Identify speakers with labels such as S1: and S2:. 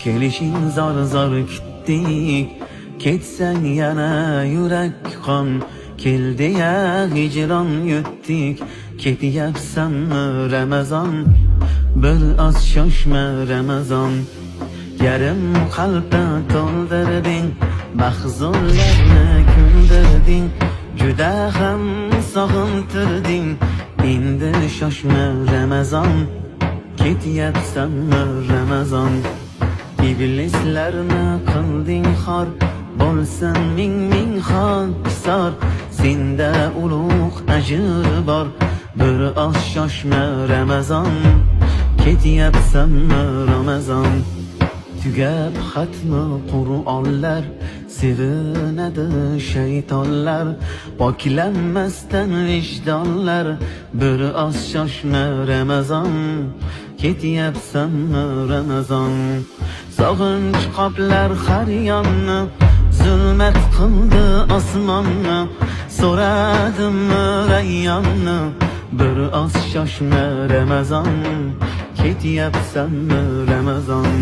S1: kelishing zor zor kutdik, ketsan yana yurak qon. Keldi ya hicron yutdik, ketyapsanmi Ramazon? Bir oz shoshma Ramazon. Yarim qalbda to'ldirding, mahzunlarni kuldirding, juda ham sog'intirding. Endi shoshma Ramazon, ketyapsanmi Ramazon? Iblislarni qilding xor, bo'lsin ming ming xokisor. Senda ulug' ajr bor, bir oz shoshma Ramazon, ketyapsanmi Ramazon? Tugab xatmi Qur'onlar, sevinadi shaytonlar, poklanmasdan vijdonlar. Bir oz shoshma Ramazon, ketyapsanmi Ramazon? Sog'inch qoplar har yonni, zulmat qildi osmonni. So'radimmi rayyonni, bir oz shoshma Ramazon, ketyapsanmi Ramazon?